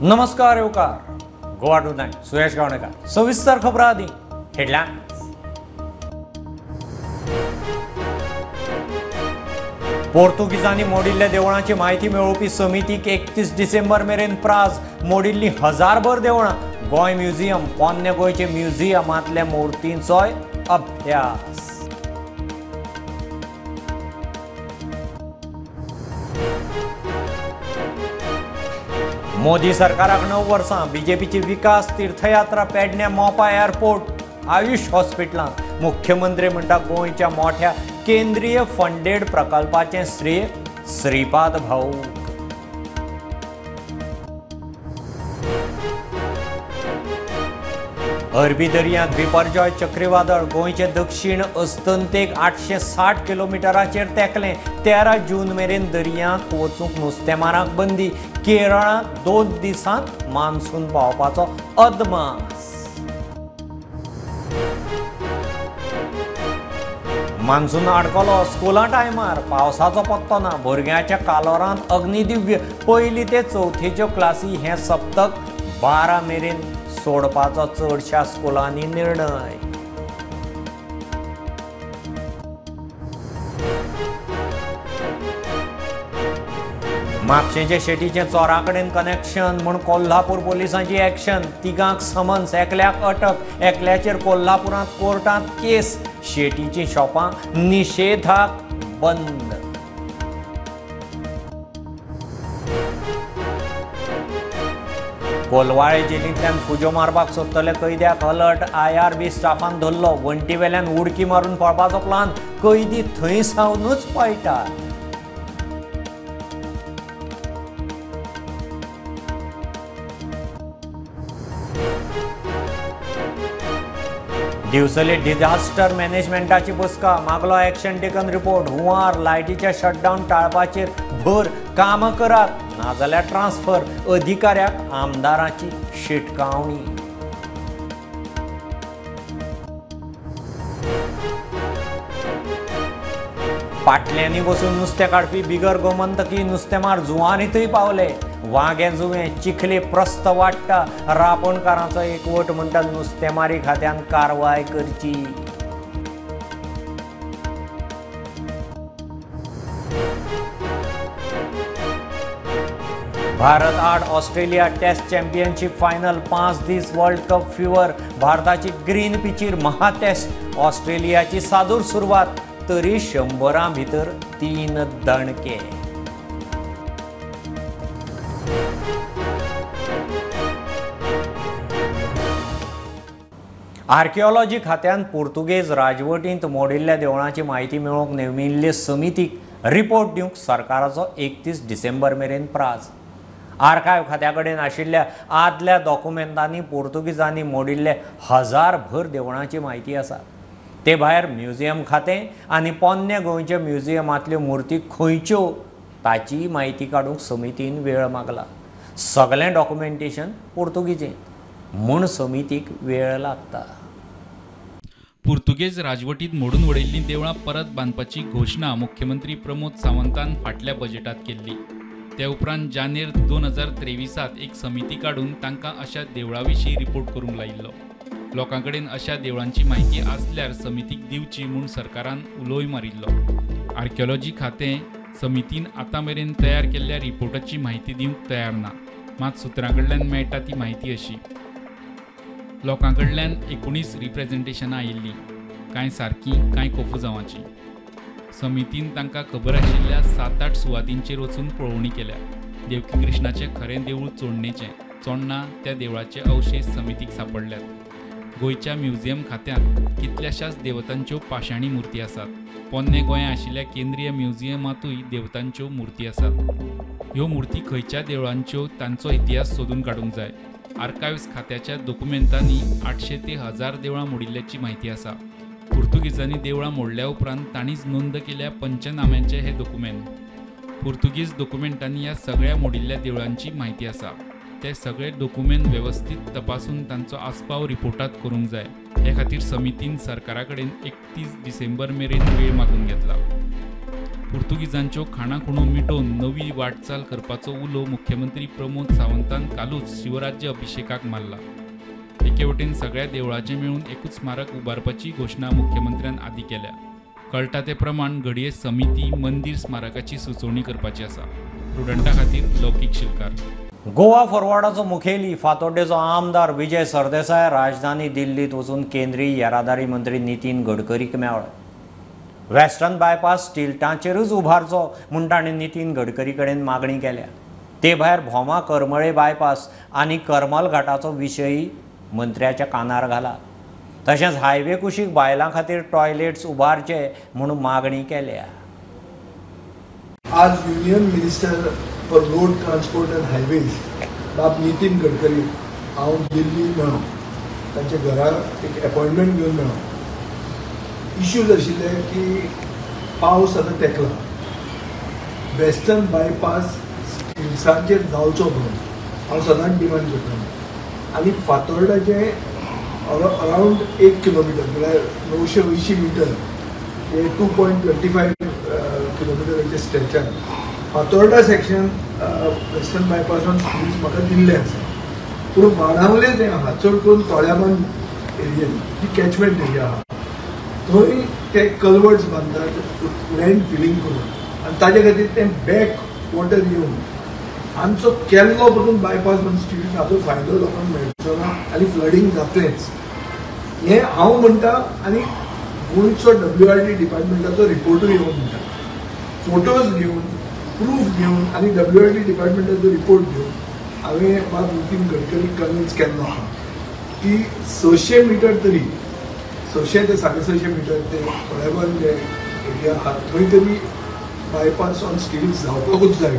नमस्कार येवकार गोवा टुनायट सुरेश गावणेकार सविस्तर खबरां आदी हेडलायन्स। पोर्तुगीजांनी मोडिल्ल्या देवळांची म्हायती मेळोवपी समितीक 31 डिसेंबर मेरेन प्राज मोडिल्लीं हजारभर देवळां गोंय म्युझियम पोन्ने गोंयचे म्युझियमांतल्या मुर्तींचोय अभ्यास। मोदी सरकाराक 9 वर्सां बीजेपीची विकास तीर्थयात्रा पेडण्या मोपा एअरपोर्ट आयुष हॉस्पिटलांत मुख्यमंत्री म्हणटा गोंयच्या मोठ्या केंद्रीय फंडेड प्रकल्पाचें श्रेय श्रीपाद भाऊक। अरबी दर्यांत बिपरजॉय चक्रीवादळ गोंयचे दक्षिण अस्तंतेक 860 किलोमिटराचेर तेंकलें। 13 जून मेरेन दर्यांत वचूंक नुस्तेमारांक बंदी। केरळांत 2 दिसांत मान्सून पावपाचो अदमास। मान्सून अडकलो स्कुला टायमार पावसाचो पत्तो ना। भुरग्यांच्या कालोरांत अग्निदिव्य पयली ते चवथेच्यो क्लासी हें सप्तक 12 मेरेन सोडपाचो चडशा स्कुलांनी निर्णय। म्हापशेंचे शेटीचें चोराकडेन कनेक्शन म्हूण कोल्हापूर पोलिसांची एक्शन। तिगांक समन्स, एकल्याक अटक। एकल्याचेर कोल्हापुरांत कोर्टांत केस। शेटीचीं शॉपां निशेधाक बंद। कोलवाळे जेलींतल्यान फुजो मारपाक सोदतले कैद्याक अलर्ट। IRB स्टाफान धरलो। वंटीवेल्यान उडकी मारून पळपाचो प्लान। कैदी थंय सावनूच पळटा। दिवसले डिझास्टर मॅनेजमेंटाची बसका मागलो एक्शन टेकन रिपोर्ट। हुंवार लायटीच्या शटडाऊन टाळपाचेर भर। काम करात नाजाल्यार ट्रान्सफर। अधिकाऱ्याक आमदारांची शिटकावणी। पाटल्यांनी बसून नुस्तें काडपी बिगर गोमंतकी नुस्तेमार जुवारींतय पावले। वागे जुवे चिखले प्रस्त वाडटा। रापणकारांचो एकवट म्हणटा नुस्तेमारी खात्यान कारवाय करची। Bharat 8 Australia test championship final 5 दीस वर्ल्ड कप फिवर। भारताची ग्रीन पिचीर महा टेस्ट। ऑस्ट्रेलियाची सादूर सुरवात तरी 100 भितर 3 दणके। आर्किओलॉजी खात्यान पोर्तुगेज राजवटींत मोडिल्ल्या देवळांची म्हायती मेळोवंक नेमिल्ले समितीक रिपोर्ट दिवंक सरकाराचो 31 डिसेंबर मेरेन प्राज। आर्कायव खात्या कडेन आशिल्ल्या आदल्या डॉक्युमेंटांनी पोर्तुगीजांनी मोडिल्ले हजारभर देवळांची म्हायती आसा। ते भायर म्युझियम खातें आनी पोन्ने गोंयच्या म्युझियमांतल्यो मुर्ती खंयच्यो ताची म्हायती काडूंक समितीन वेळ मागला। सगळें डॉक्युमेंटेशन पोर्तुगीजेंत म्हूण समितीक वेळ लागता। पुर्तुगेज राजवटींत मोडून उडयल्लीं देवळां परत बांदपाची घोशणा मुख्यमंत्री प्रमोद सावंतान फाटल्या बजेटांत केल्ली। ते उपरांत जानेर 2023 एक समिती काडून तांकां अशा देवळां विशीं रिपोर्ट करूंक लायिल्लो। लोकां कडेन अशा देवळांची म्हायती आसल्यार समितीक दिवची म्हूण सरकारान उलोय मारिल्लो। आर्किओलॉजी खातें समितीन आतां मेरेन तयार केल्ल्या रिपोर्टाची म्हायती दिवंक तयार ना। मात सुत्रां कडल्यान मेळटा ती म्हायती अशी। लोकां कडल्यान 19 रिप्रेझेंटेशनां आयिल्लीं, कांय सारकीं कांय कोफुजांवाची। समितीन तांकां खबर आशिल्ल्या 7-8 सुवातींचेर वचून पळोवणी केल्या। देवकी कृष्णाचें खरें देवूळ चोडणेचें चोडणा त्या देवळाचे अवशेश समितीक सांपडल्यात। गोंयच्या म्युझियम खात्यांत कितल्याशाच देवतांच्यो पाशाणी मुर्ती आसात। पोन्ने गोंया आशिल्ल्या केंद्रीय म्युझियमांतूय देवतांच्यो मुर्ती आसात। ह्यो मुर्ती खंयच्या देवळांच्यो तांचो इतिहास सोदून काडूंक जाय। आर्कायव्स खात्याच्या डॉक्युमेंटांनी 800 ते 1000 देवळां मोडिल्ल्याची म्हायती आसा। पुर्तुगीजांनी देवळां मोडल्या उपरांत तांणीच नोंद केल्या पंचनाम्यांचे हे डॉक्युमेंट। पुर्तुगीज डॉक्युमेंटांनी ह्या सगळ्या मोडिल्ल्या देवळांची म्हायती आसा। ते सगळे डॉक्युमेंट वेवस्थीत तपासून तांचो आस्पाव रिपोर्टांत करूंक जाय। हे खातीर समितीन सरकारा कडेन 31 डिसेंबर मेरेन वेळ मागून घेतला। पुर्तुगीजांच्यो खाणाखुणो मिटोवन नवी वाटचाल करपाचो उलो मुख्यमंत्री प्रमोद सावंतान कालूच शिवराज्य अभिषेकाक मारला। एके वटेन सगळ्या देवळांचें मेळून एकूच स्मारक उबारपाची घोशणा मुख्यमंत्र्यान आदी केल्या। कळटा ते प्रमाण घडये समिती मंदिर स्मारकाची सुचोवणी करपाची आसा। प्रुडंटा खातीर लौकीक शिलकार। गोवा फॉरवर्डाचो मुखेली फातोड्डेचो आमदार विजय सरदेसाय राजधानी दिल्लीत वचून केंद्रीय येरादारी मंत्री नितीन गडकरीक मेळ्ळो। वेस्टर्न बायपास स्टिल्टाचेरूच उबारचो म्हूण ताणें नितीन गडकरी कडेन मागणी केल्या। ते भायर भोमा करमळे बायपास आनी करमल घाटाचो विशयी मंत्र्याच्या कानार घाला। तशेंच हायवे कुशीक बायलां खातीर टॉयलेट्स उबारचे म्हूण मागणी केल्या। आज union minister for road transport end highways बाब नितीन गडकरी हांव दिल्ली मेळ्ळो, तांच्या घरार एक अपॉइंटमेंट घेवन मेळ्ळो। इश्यूज आशिल्ले की पावस आतां तेंकला, वेस्टर्न बायपास स्टिल्साचेर जावचो म्हणून हांव सदांच डिमांड करता। आनी फातोर्डाचे अरावंड 1 किलोमिटर म्हळ्यार 980 मिटर हे 2.25 किलोमिटराचे स्ट्रेचार फातोर्डा सेक्शन वेस्टर्न बायपासान स्टिल्स म्हाका दिल्ले आसा। पूण बाणावले तें आहा चड करून तोळ्याबांद एरियेन जी कॅचमेंट एरिया आहा थंय ते कल्वर्ट्स बांदतात लँड फिलिंग करून आनी ताजे खातीर तें बॅक वॉटर येवन आमचो केल्लो पसून बायपास म्हणून स्टिल्स हाचो फायदो लोकांक मेळचो ना आनी फ्लडींग जातलेंच हें हांव म्हणटा आनी गोंयचो WRD डिपार्टमेंटाचो रिपोर्टूय येवन म्हणटा। फोटोज घेवन प्रूफ घेवन आनी WRD डिपार्टमेंटाचो रिपोर्ट घेवन हांवें बाब नितीन गडकरीक कन्विन्स केल्लो आहा की 600 मिटर तरी 600 ते 650 मिटर ते तोळ्याबांद जे एरिया आहा थंय तरी बायपास ऑन स्टिल्स जावपाकूच जाय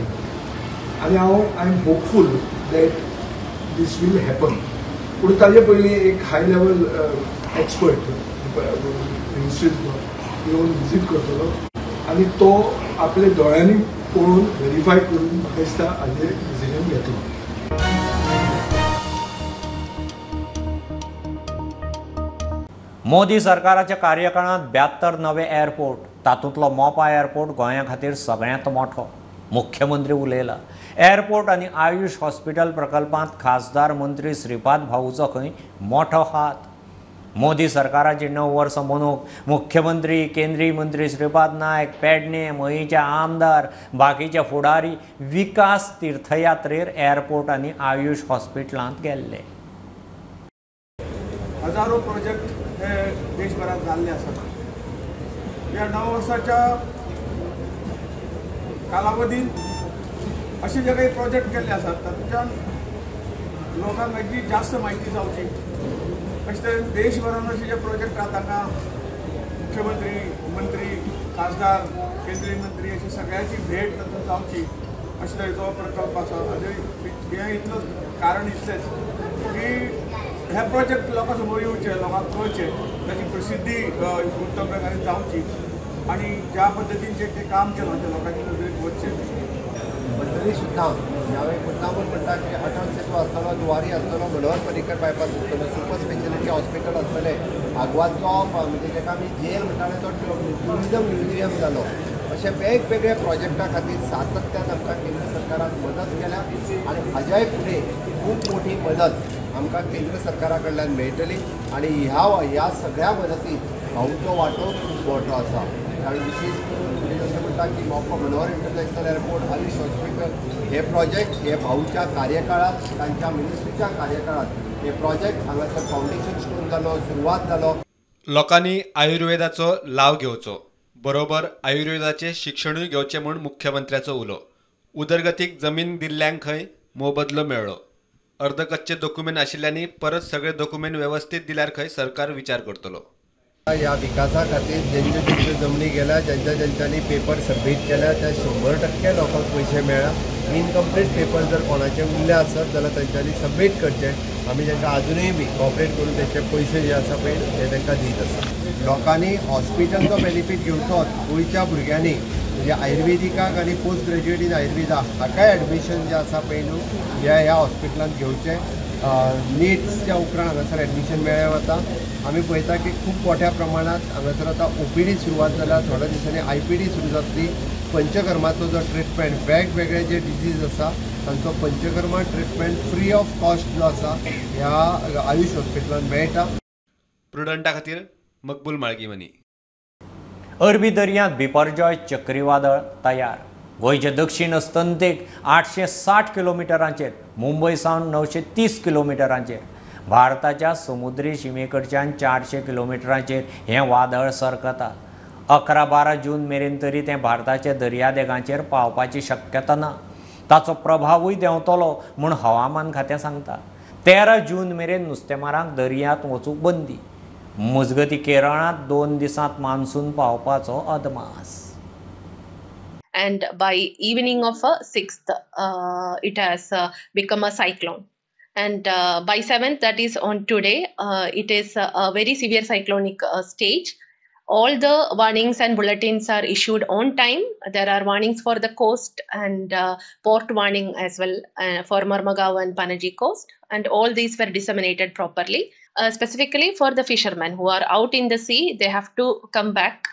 आनी I am hopeful that this will happen. पूण ताजे पयलीं एक हाय लेवल एक्सपर्ट मिनिस्ट्रींतलो येवन विजीट करतलो आनी तो आपले दोळ्यांनी पळोवन व्हेरीफाय करून म्हाका दिसता हाजेर डिसिजन घेतलो। मोदी सरकाराच्या कार्यकाळांत 72 नवे एअरपोर्ट, तातूंतलो मोपा एअरपोर्ट गोंया खातीर सगळ्यांत मोठो। मुख्यमंत्री उलयला। एअरपोर्ट आनी आयुष हॉस्पिटल प्रकल्पांत खासदार मंत्री श्रीपाद भाऊचो खंय मोठो हात। मोदी सरकाराची 9 वर्सां मनूंक मुख्यमंत्री केंद्रीय मंत्री श्रीपाद नायक पेडणे मयींचे आमदार बाकीचे फुडारी विकास तीर्थयात्रेर एअरपोर्ट आनी आयुष हॉस्पिटलांत गेल्ले। हजारो प्रोजेक्ट हे देशभरात जाल्ले आसात। ह्या 9 वर्साच्या कालावधीत असे जे काही प्रोजेक्ट केल्ले आसात तातूंतल्यान लोकांक अगदी जास्त माहिती जावची। अशे तरेन देशभरान असे जे प्रोजेक्ट आहात तांकां मुख्यमंत्री मंत्री खासदार केंद्रीय मंत्री अशी सगळ्यांची भेट तातूंत जावची अशे तरेचो प्रकल्प आसा। हें इतलें कारण इतलेंच की हे प्रोजेक्ट लोकां समोर येवचे, लोकांक कळचे, ताची प्रसिद्धी उक्तप्रकारे जावची आनी ज्या पद्दतीन ते काम केलां ते लोकांच्या नदरेक वचचें। पण तरी सुद्धा यावेळी मुद्दामून म्हणटा की अटल सेतू आसतलो, जुवारी आसतलो, मनोहर पर्रीकर बायपास आसतलो, सुपर स्पेशलिटी हॉस्पिटल आसतले, आग्वादचो म्हणजे जेका आमी जेल म्हणटाले तो ट्युरिजम म्युझियम जालो। अशे वेगवेगळे प्रोजेक्टा खातीर सातत्यान आमकां केंद्र सरकारान मदत केल्या आनी हाज्याय फुडें खूब मोठी मदत आमकां केंद्र सरकारा कडल्यान मेळटली आनी ह्या सगळ्या मदतीत भाऊचो वांटो खूब मोठो आसा। कारण विशेष करून अशें म्हणटा की मोपा Manohar international airport Ayush hospital हे प्रोजेक्ट हे भाऊच्या कार्यकाळात तांच्या मिनिस्ट्रीच्या कार्यकाळात हे प्रोजेक्ट हांगासर फावंडेशन स्टोन जालो, सुरवात जालो। लोकांनी आयुर्वेदाचो लाव घेवचो, बरोबर आयुर्वेदाचें शिक्षणूय घेवचें म्हूण मुख्यमंत्र्याचो उलो। उदरगतीक जमीन दिल्ल्यांक खंय मोबदलो मेळ्ळो। अर्धकच्चे डॉक्युमेंट आशिल्ल्यांनी परत सगळे डॉक्युमेंट व्यवस्थित दिल्यार खंय सरकार विचार करतलो। ह्या विकासा खातीर ज्यांच्यो जमनी गेल्या, ज्यांच्यांनी पेपर सबमीट केल्या त्या 100% लोकांक पयशे मेळ्ळा। इनकम्प्लीट पेपर जर कोणाचे उरले आसत जाल्यार तांच्यांनी सबमीट करचे। आमी तांकां अजुनूय बी कॉपरेट करून तांचे पयशे जे आसा पळय ते तांकां दीत आसा। लोकांनी हॉस्पिटलचो बेनिफीट घेवचोच। गोंयच्या भुरग्यांनी म्हणजे आयुर्वेदिकाक आनी पोस्ट ग्रॅज्युएट इन आयुर्वेदा हाकाय एडमिशन जे आसा पळय न्हू ह्या हॉस्पिटलांत घेवचें। नीट्सच्या उपरांत हांगासर एडमिशन मेळ्ळें वता। आमी पळयता की खूब मोठ्या प्रमाणात हांगासर आतां OPD सुरवात जाल्या, थोड्या दिसांनी IPD सुरू जातली। पंचकर्माचो जो ट्रिटमेंट वेगवेगळे जे डिजीज आसा तांचो panchakarma treatment free of cost जो आसा ह्या आयुष हॉस्पिटलान मेळटा. प्रुडंटा खातीर मकबूल माळगीमनी. अरबी दर्यांत बिपरजॉय चक्रीवादळ तयार. गोंयचे दक्षिण अस्तंतेक 860 किलोमिटरांचेर, मुंबय सावन 930 किलोमिटरांचेर, भारताच्या समुद्री शिमेकडच्यान 400 किलोमिटरांचेर हें वादळ सरकता. 11-12 जून मेरेन तरी तें भारताच्या दर्यादेगांचेर पावपाची शक्यता ना. ताचो प्रभावूय देंवतलो म्हूण हवामान खातें सांगता. 13 जून मेरेन नुस्तेमारांक दर्यांत वचूंक बंदी. मजगती केरळांत 2 दिसांत मान्सून पावपाचो अदमास. And by evening of 6th, it has become a cyclone. And by 7th, that is on today, it is a very severe cyclonic stage. All the warnings and bulletins are issued on time. There are warnings for the coast and port warning as well for Mormugao and Panaji coast. And all these were disseminated properly. Specifically for the fishermen who are out in the sea, they have to come back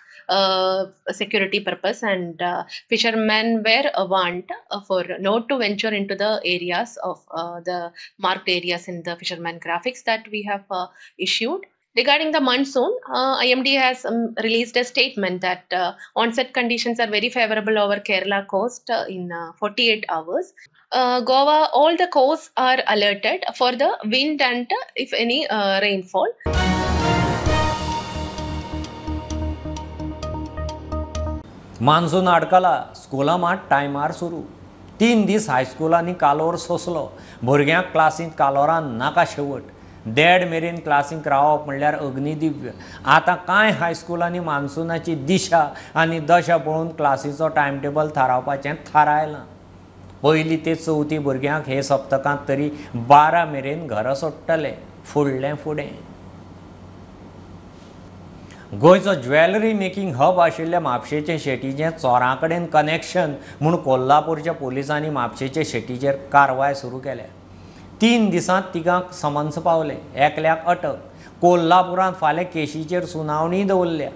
security purpose, and fishermen were warned for not to venture into the areas of the marked areas in the fisherman graphics that we have issued. Regarding the monsoon, IMD has released a statement that onset conditions are very favorable over Kerala coast in 48 hours. Goa, all the coasts are alerted for the wind and if any rainfall. Monsoon अडकला. स्कुलां मात टायमार सुरू. 3 दीस हायस्कुलांनी कालोर सोंसलो. भुरग्यांक क्लासींत कालोरान नाका शेवट. 1:30 मेरेन क्लासींत रावप म्हणल्यार अग्निदिव्य. आतां कांय हायस्कुलांनी मान्सूनाची दिशा आनी दशा पळोवन क्लासीचो टायम टेबल थारावपाचें थारायलां. 1ली ते 4थी भुरग्यांक हे सप्तकांत तरी 12 मेरेन घरा सोडटले. फुडलें फुडें. गोंयचो ज्वेलरी मेकिंग हब आशिल्ल्या म्हापशेचे शेटीचें चोरां कडेन कनेक्शन म्हूण कोल्हापूरच्या पोलिसांनी म्हापशेचे शेटीचेर कारवाय सुरू केल्या. 3 दिसांत तिगांक समन्स पावले. एकल्याक अटक. कोल्हापुरांत फाल्यां केशीचेर सुनावणी दवरल्या.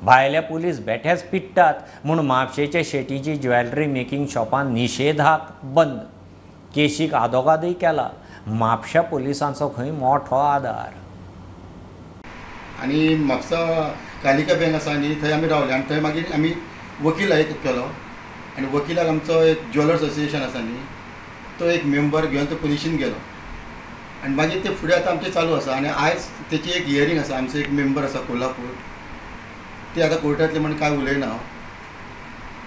भायले पुलीस बेठेच पिट्टात म्हूण म्हापशेचे शेटीची ज्वेलरी मेकिंग शॉपां निशेधाक बंद. केशीक आदोगादय केला. म्हापशा पुलिसांचो खंय मोठो आदार. आणि म्हापसा कालिका बँक आसा न्ही, थंय आमी रावले आनी थंय मागीर आमी वकील एक केलो. आनी वकिलाक आमचो एक ज्वेलर्स असोसिएशन आसा न्ही, तो एक मेंबर घेवन तो पुलिशेन गेलो. आनी मागीर ते फुडें आतां आमचें चालू आसा. आनी आयज तेची एक हियरींग आसा. आमचो एक मेंबर आसा कोल्हापूर, ते आतां कोर्टांतले म्हण कांय उलयना.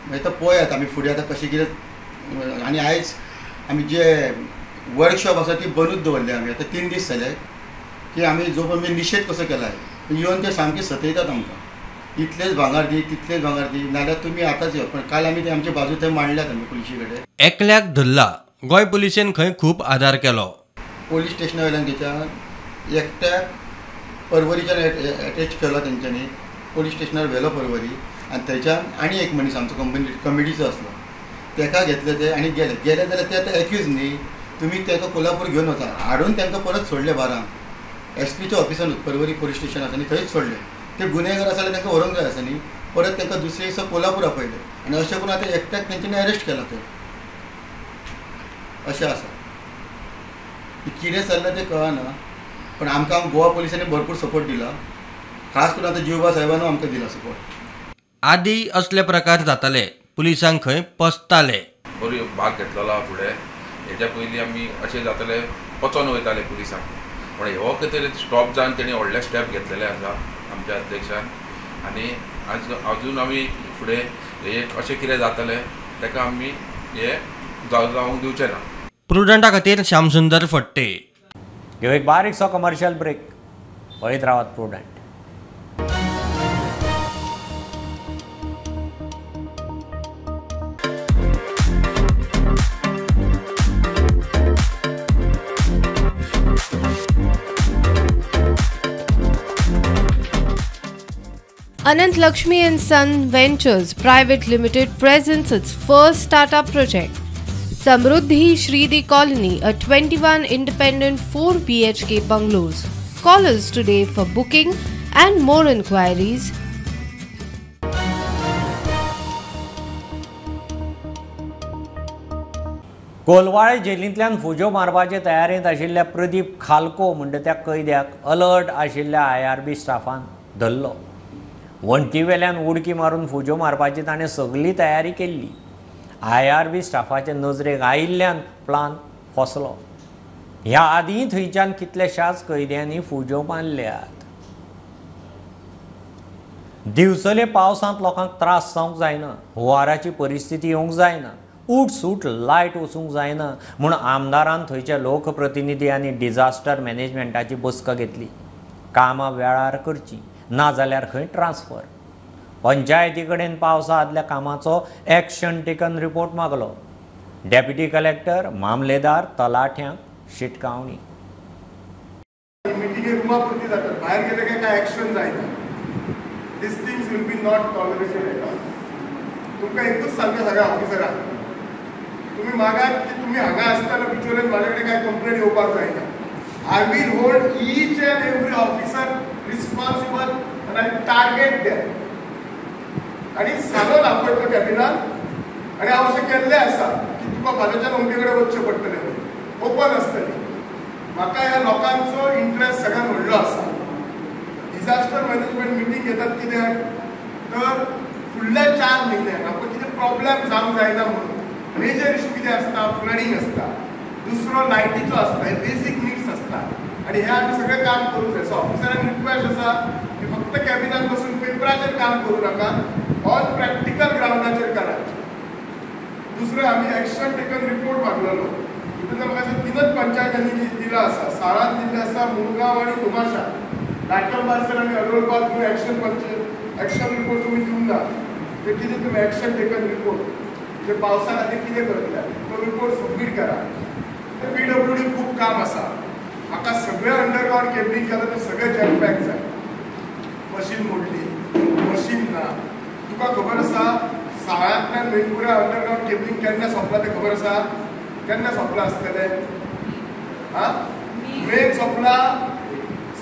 मागीर तो पळयात आमी फुडें आतां कशें कितें. आनी आयज आमी जे वर्कशॉप आसा ती बंदूच दवरली आमी. आतां 3 दीस जाले की आमी जो पळय निशेध कसो केला येवन ते सामके सतयतात आमकां. इतलेच भांगार दी, तितलेच भांगार दी, नाल्यार तुमी आतांच यो. पण काल आमी ते आमचे बाजू थंय मांडल्यात आमी पुलिशे कडेन. एकल्याक धरला. गोंय पुलिशेन खंय खूब आदार केलो. पोलीस स्टेशना वयल्यान तेच्या एकट्याक परवरीच्यान एटेच केलो तेंच्यांनी. पोलीस स्टेशनार व्हेलो परवरी आनी थंयच्यान आनी एक मनीस आमचो कमिटीचो आसलो, ताका घेतले ते आनी गेले जाल्यार ते आतां एक्यूज न्ही. तुमी ताका कोल्हापूर घेवन वचा. हाडून तांकां परत सोडले 12. SP ऑफिसान परवरी पोलीस स्टेशन आसा न्ही, थंयच सोडले. ते गुन्हेगार आसा जाल्यार तांकां व्हरूंक जाय आसा न्ही. परत तांकां दुसरे दिसा कोल्हापूर आपयले आनी अशें करून आतां एकट्याक तेंच्यांनी अरेस्ट केला. ते अशें आसा. कितें चल्लां तें कळना. पण आमकां गोवा पुलिसांनी भरपूर सपोर्ट दिला. खास करून आतां जिवबा साहेबानूय आमकां दिला सपोर्ट. आदी असले प्रकार जाताले. पुलिसांक खंय पसताले. बरी भाग घेतलेलो फुडें. हेच्या पयलीं आमी अशें जाताले पचोन वयताले पुलिसांक. पण हो कितें स्टॉप जावन तेणी व्हडले स्टेप घेतलेले आसा आमच्या अध्यक्षान. आनी अजून आमी फुडें एक अशें कितें जातलें ताका आमी हे जावंक दिवचे ना. प्रुडंटा खातीर श्यामसुंदर फडते. ह्यो एक बारीकसो कमर्शियल ब्रेक. पळयत रावात प्रुडंट. Anant Lakshmi and Son Ventures Private Limited presents its first startup project, Samruddhi Shridi Colony, a 21 independent 4 BHK bungalows. Call us today for booking and more inquiries. Colvale जेलींतल्यान फुजो मारपाचे तयारेंत आशिल्ल्या प्रदीप खालको म्हणटा त्या कैद्याक अलर्ट आशिल्ल्या IRB स्टाफान धरलो. वणटी वेल्यान उडकी मारून फुजो मारपाची ताणें सगळी तयारी केल्ली. IRB स्टाफाचे नजरेक आयिल्ल्यान प्लान फसलो. ह्या आदीं थंयच्यान कितल्याशाच कैद्यांनी फुजो मारल्यात. दिवसले पावसांत लोकांक त्रास जावंक जायना, हुंवाराची परिस्थिती येवंक जायना, उठ सूट लायट वचूंक जायना म्हूण आमदारान थंयच्या लोकप्रतिनिधी आनी डिजास्टर मॅनेजमेंटाची बसका घेतली. कामां वेळार करची, ना जाल्यार खंय ट्रान्सफर. पंचायती कडेन पावसा आदल्या कामाचो एक्शन टेकन रिपोर्ट मागलो. डेप्युटी कलेक्टर, मामलेदार, तलाठ्यांक शिटकावणी. मिटिंगे रुमा पुरती जातात, भायर गेले काय एक्शन जायना. These things will be not tolerated. तुमकां एकूच सांगता सगळ्या ऑफिसरांक, तुम्ही मागात की तुम्ही हांगा आसतना बिचोरेन माझे कडेन काय कंप्लेंट येवपाक जायना. I will hold each and every officer responsible and I target them. आणि सानो लापडतो कॅबिनात आणि हांव अशें केल्लें आसा की तुका फाल्यांच्यान अमके कडेन वचचें पडटलें, ओपन आसतली. म्हाका ह्या लोकांचो इंट्रस्ट सगळ्यात व्हडलो आसा. डिजास्टर मॅनेजमेंट मिटींग घेतात कित्याक तर फुडल्या 4 म्हयन्याक आमकां कितें प्रॉब्लेम जावंक जायना म्हणून. मेजर इशू कितें आसता, फ्लडिंग आसता, दुसरो लायटीचो आसता, हे बेसीक नीड्स आसता आणि हे आमी सगळें काम करूंक जाय. सो ऑफिसरांक रिक्वेस्ट आसा की फक्त कॅबिनात बसून पेपराचेर काम करूं नाका, ऑन प्रॅक्टिकल ग्राउंडाचेर करात. दुसरें आमी एक्शन टेकन रिपोर्ट मागलेलो. तितून म्हाका 3च पंचायतांनी दिला आसा. साळांत दिल्ले आसा, मुरगांव आनी दुमाशा. नाटकम पार्सल आनी अडोळपाक तुम्ही एक्शन रिपोर्ट तुम्ही दिवंक ना. ते कितें तुम्ही एक्शन टेकन रिपोर्ट जे पावसा खातीर कितें करतले तो रिपोर्ट सबमीट करा. PWD खूब काम आसा. म्हाका सगळें अंडरग्राउंड केबलिंग केलां तें सगळें जॅम पॅक जाय. मशीन मोडली, मशीन ना. तुका खबर आसा साळ्यांतल्यान मेणपुऱ्या अंडरग्राउंड केबलिंग केन्ना सोंपला तें खबर आसा? केन्ना सोंपला आसतलें? मेन सोंपला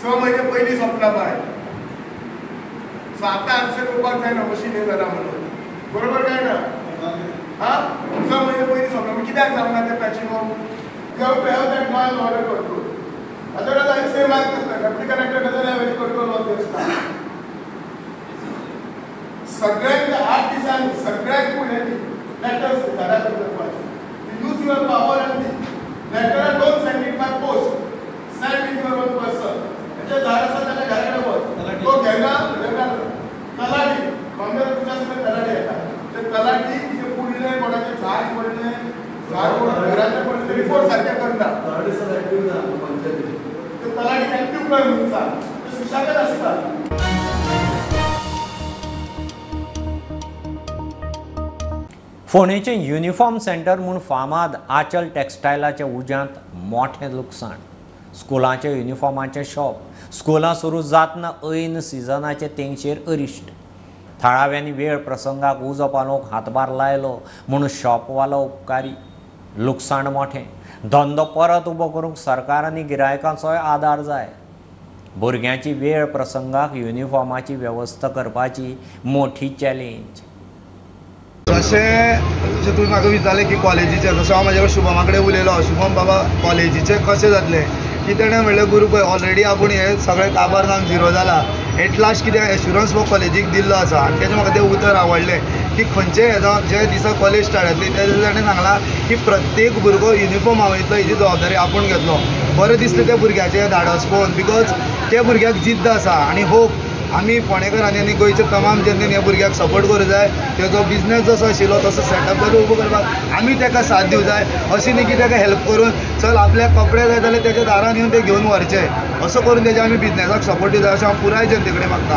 6 महिने पयलीं सोंपला बाय. सो आतां आन्सर येवपाक जायना मशीन हें जालां म्हणून. बरोबर काय ना? 6 महिने पयलीं सोंपला. मागीर कित्याक जावना तें patching off? You have to have that noise order control. Otherwise I say mark करता deputy collector doesn't have any control on this. सगळ्यांक 8 दिसांनी सगळ्यांक फुडें लेटर्स धाडा करपाचे. Use your power and letter don't send it by post. Send it your own person. त्याच्या झाड आसा त्याच्या घराकडे वच. तो घेना तलाठी मंगळ तुझ्या सगळे तलाठी येतात. ते तलाठी कितें पुडले कोणाचे झाड पडले, झाड घराचे पडले रिपोर्ट सारखे करता. ते तलाठी ऍक्टिव्ह कर म्हणून सांग. ते सुशागत असतात. फोंडेचें युनिफॉर्म सेंटर म्हूण फामाद आंचल टॅक्सटायलाच्या उज्यांत मोठें लुकसाण. स्कुलांच्या युनिफॉर्माचें शॉप स्कुलां सुरू जातना ऐन सिजनाचे तेंगशेर अरिश्ट. थळाव्यांनी वेळ प्रसंगाक उजो पालोवंक हातभार लायलो म्हणून शॉपवालो उपकारी. लुकसाण मोठें. धंदो परत उबो करूंक सरकार आनी गिरायकांचोय आदार जाय. भुरग्यांची वेळ प्रसंगाक युनिफॉर्माची वेवस्था करपाची मोठी चॅलेंज. जशें तुवें म्हाका विचारलें की कॉलेजीचें, जसो हांव म्हाजे शुभमा कडेन उलयलो. शुभम बाबा कॉलेजीचें कशें जातलें की तेणें म्हणलें गुरू पळय ऑलरेडी आपूण हें सगळें काबार जावन झिरो जाला. एट लास्ट कितें एश्युरन्स हो कॉलेजीक दिल्लो आसा आनी तेजें म्हाका तें उतर आवडलें की खंयचें जे दिसा कॉलेज स्टार्ट जातली त्या दिसा ताणें सांगलां की प्रत्येक भुरगो युनिफॉर्म हावयतलो हेजी जबाबदारी आपूण घेतलो. बरें दिसलें त्या भुरग्याचें धाडस पळोवन. बिकॉज त्या भुरग्याक जिद्द आसा आनी होप. आमी फोंडेकारांनी आनी गोंयच्या तमाम जनतेन ह्या भुरग्याक सपोर्ट करूं जाय. तेजो बिझनेस जसो आशिल्लो तसो सेटअप जालो उबो करपाक आमी ताका साथ दिवं जाय. अशें न्ही की ताका हेल्प करून चल आपल्याक कपडे जाय जाल्यार तेच्या दारान येवन ते घेवन व्हरचे. असो करून तेजे आमी बिझनेसाक सपोर्ट दिता अशें हांव पुराय जनते कडेन मागता.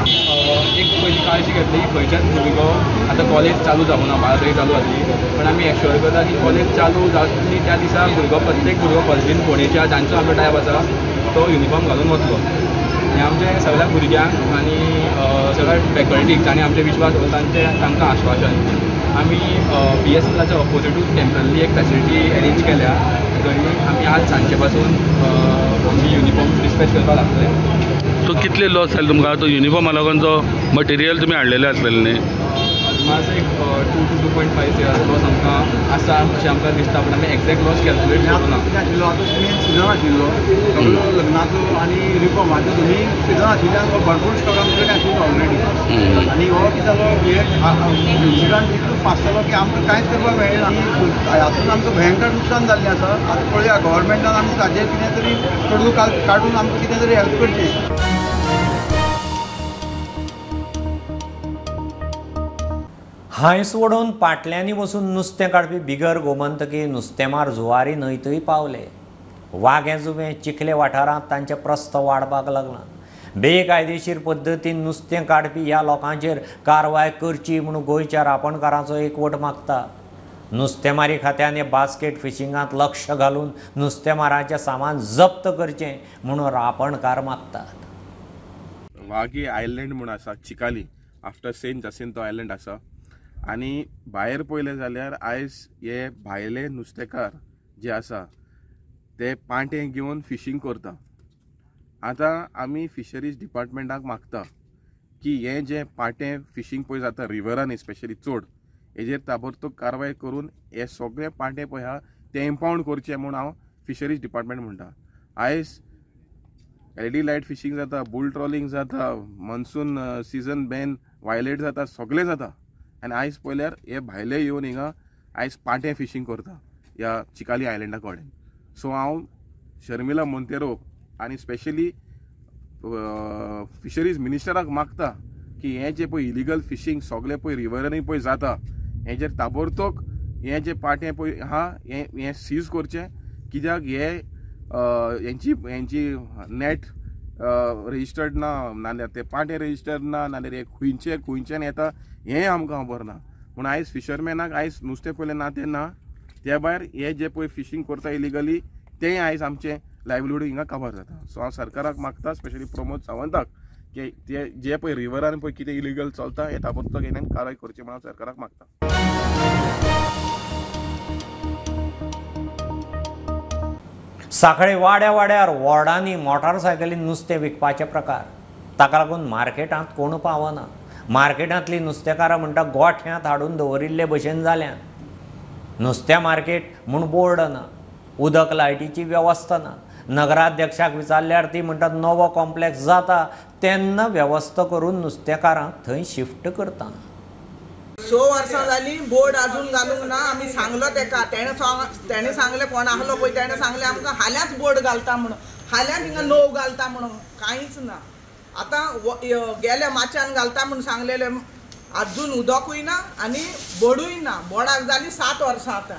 एक पयली काळजी घेतली की खंयच्याच भुरगो आतां कॉलेज चालू जावं ना. 12 चालू जातली पण आमी एक्श्योर करता की कॉलेज चालू जातली त्या दिसा प्रत्येक भुरगो कॉलेजीन फोंडेच्या जांचो आमचो टायप आसा तो युनिफॉर्म घालून वतलो. हे आमचे सगळ्या भुरग्यांक आनी सगळ्या फॅकल्टीक आनी आमचे विश्वास तांकां आश्वासन. आमी BSNLच्या ऑपोजिटूच टेम्पररी एक फॅसिलिटी अरेंज केल्या जंय आमी आज सांजे पासून आमची युनिफॉर्म डिस्पॅच करपाक लागतले. सो कितले लॉस जाले तुमकां? तो युनिफॉर्मा लागून जो मटेरियल तुमी हाडलेले आसलेले न्ही माझं एक 2 to 2.5 years लॉस आमकां आसा अशें आमकां दिसता, पूण आमी एक्झॅक्ट लॉस कॅल्क्युलेट करूना. आशिल्लो आतां मेन सिजन आशिल्लो सगळो लग्नाचो आनी रिफॉर्माचो दोनी सिजन आशिल्ल्यान भरपूर स्टॉक आमचे कडेन आशिल्लो ऑलरेडी. आनी हो कितें जालो हे इन्सिडंट इतलो फास्ट जालो की आमकां कांयच करपाक मेळना. आनी हातूंत आमकां भयंकर नुकसान जाल्लें आसा. आतां पळया गव्हर्मेंटान आमकां ताजेर कितें तरी कडू काडून आमकां कितें तरी हेल्प करची. हांयस वडोवन पाटल्यांनी बसून नुस्तें काडपी बिगर गोमंतकी नुस्तेमार जुवारी न्हंयतय पावले. वाघें जुवें चिखले वाठारांत तांचें प्रस्त वाडपाक लागलां. बेकायदेशीर पद्दतीन नुस्तें काडपी ह्या लोकांचेर कारवाय करची म्हूण गोंयच्या रापणकारांचो एकवट मागता. नुस्तेमारी खात्यान हे बास्केट फिशिंगांत लक्ष घालून नुस्तेमारांचें सामान जप्त करचें म्हणून रापणकार मागतात. वागी आयलँड म्हूण आसा चिकाली आफ्टर सेंट जसिंथो आयलँड आसा. आनी भायर पळयलें जाल्यार आयज हे भायले नुस्तेकार जे आसा ते पांटे घेवन फिशींग करता. आतां आमी फिशरीज डिपार्टमेंटाक मागता की हे जे पांटे फिशींग पळय जाता रिवरांनी स्पेशली चड हेजेर ताबडतोब कारवाय करून हे सगळे पांटे पळय आहा ते इम्पाउंड करचे म्हूण हांव फिशरीज डिपार्टमेंट म्हणटा. आयज एलडी लायट फिशींग जाता, बुल ट्रॉलिंग जाता, मॉन्सून सिजन बॅन वायलेट जाता, सगळें जाता. आनी आयज पळयल्यार हे भायले येवन हिंगा आयज पांटे फिशींग करता ह्या चिकाली आयलँडा कडेन. सो हांव शर्मिला मोंतेरो आनी स्पेशली फिशरीज मिनिस्टराक मागता की हे जे पळय इलिगल फिशींग सगळे पळय रिवरांनी पळय जाता हेजेर ताबडतोब हे जे पाटे पळय आहा हे सीज करचे. कित्याक हे हेंची नेट रजिस्टर्ड ना, नाल्यार ते पाटे रजिस्टर्ड ना, नाल्यार हे खुंयच्यान येता हें आमकां खबर ना. पूण आयज फिशरमॅनाक आयज नुस्तें पयलें ना तें ना, त्या भायर हे जे पळय फिशींग करता इलिगली तें आयज आमचें लायव्हलीहूड हिंगा काबार जाता. सो हांव सरकाराक मागता स्पेशली प्रमोद सावंताक की ते जे पळय रिवरान पळय कितें इलिगल चलता हे ताबडतोब हेणें कारवाय करची म्हणून सरकाराक मागता. सांखळे वाड्या वाड्यार वॉर्डांनी मोटारसायकलीन नुस्तें विकपाचे प्रकार. ताका लागून मार्केटांत कोण पावना. मार्केटांतलीं नुस्तेकारां म्हणटा गोठ्यांत हाडून दवरिल्ले भशेन जाल्यान. नुस्तें मार्केट म्हूण बोर्ड ना, उदक लायटीची वेवस्था ना. नगराध्यक्षाक विचारल्यार ती म्हणटात नवो कॉम्प्लेक्स जाता तेन्ना वेवस्था करून नुस्तेकारांक थंय शिफ्ट करता. 6 वर्सां जालीं बोर्ड अजून घालूंक ना. आमी सांगलो तेका, तेणें सांगलें कोण आहलो पळय तेणें सांगलें आमकां हाल्याच बोर्ड घालता म्हणून, हाल्याच हिंगा नोव घालता म्हणून. कांयच ना. आतां गेल्या माच्यान घालता म्हणून सांगलेलें अजून उदकूय ना आनी बोर्डूय ना. बोर्डाक जालीं 7 वर्सां आतां.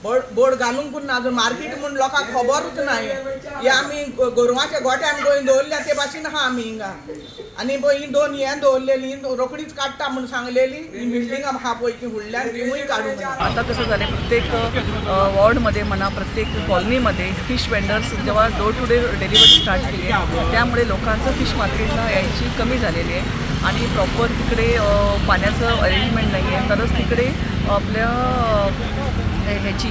बोर्ड घालूंक ना अजून. मार्केट म्हणून लोकांक खबरूच ना. हे आमी गोरवांच्या गोठ्यान गोंय दवरल्या ते भाशेन आहा आमी हिंगा. आनी पळय ही 2 हें दवरलेली रोकडीच काडटा म्हणून सांगलेली. ही बिल्डींग आहा पळय ती फुडल्यान तिवूय काडूंक ना. आता कसं झालं प्रत्येक वॉर्डमध्ये म्हणा प्रत्येक कॉलनीमध्ये फिश वेंडर्स जेव्हा door to door delivery start केली आहे त्यामुळे लोकांचं फिश मार्केटला यायची कमी झालेली आहे. आणि प्रॉपर तिकडे पाण्याचं अरेंजमेंट नाही आहे. तरच तिकडे आपल्या ह्याची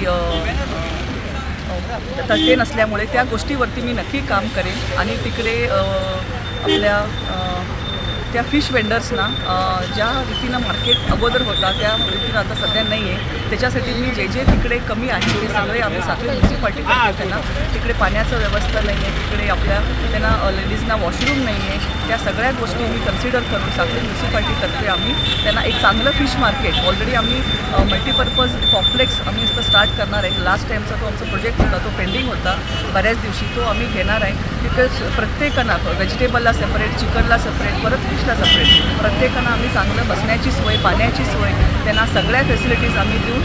तटे नसल्यामुळे त्या गोष्टीवरती मी नक्की काम करेन. आणि तिकडे आपल्या त्या फिश वेंडर्सना ज्या रीतीनं मार्केट अगोदर होता त्या रीतीनं आता सध्या नाही आहे. त्याच्यासाठी मी जे तिकडे कमी आहे ते सगळे आम्ही साखळी म्युन्सिपाल्टी त्यांना तिकडे पाण्याचं व्यवस्था नाही आहे, तिकडे आपल्या त्यांना लेडीजना वॉशरूम नाही आहे. त्या सगळ्या गोष्टी मी कन्सिडर करून साखळी म्युन्सिपाल्टीतर्फे आम्ही त्यांना एक चांगलं फिश मार्केट ऑलरेडी आम्ही मल्टीपर्पज कॉम्प्लेक्स आम्ही इथं स्टार्ट करणार आहे. लास्ट टाईमचा तो आमचा प्रोजेक्ट होता तो पेंडिंग होता बऱ्याच दिवशी, तो आम्ही घेणार आहे. बिकॉज प्रत्येकांना व्हेजिटेबलला सेपरेट, चिकनला सेपरेट, परत फिशला सेपरेट प्रत्येकांना आम्ही चांगलं बसण्याची सोय, पाण्याची सोय, त्यांना सगळ्या फॅसिलिटीज आम्ही देऊन.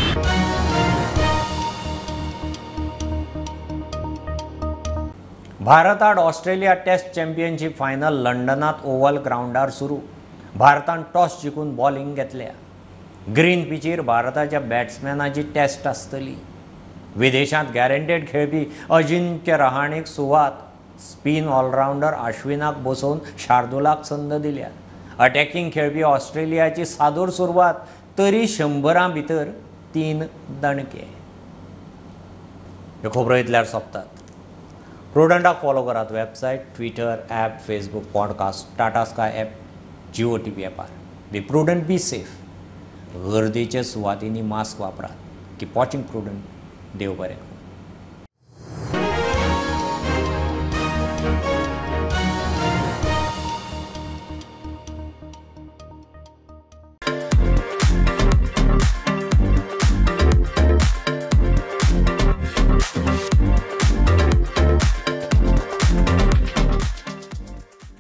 भारत आड ऑस्ट्रेलिया टेस्ट चॅम्पियनशीप फायनल लंडनात ओव्हल ग्राउंडार सुरू. भारतान टॉस जिखून बॉलिंग घेतल्या. ग्रीन पिचीर भारताच्या बॅट्समॅनाची टेस्ट आसतली. विदेशांत गॅरंटेड खेळपी अजिंक्य रहाणेक सुवात. स्पिन ऑलराउंडर आश्विनाक बसोवन शार्दुलाक संद दिल्या. अटॅकिंग खेळपी ऑस्ट्रेलियाची सादूर सुरवात तरी 100 भितर 3 दणके. ह्यो खबरो इतल्यार सोंपतात. प्रुडंटाक फॉलो करात. Website, twitter, app, facebook, podcast, Tata Sky app, Jio TV ॲपार. Be prudent, be safe. गर्देच्या सुवातींनी मास्क वापरात. Keep watching prudent. देव बरें.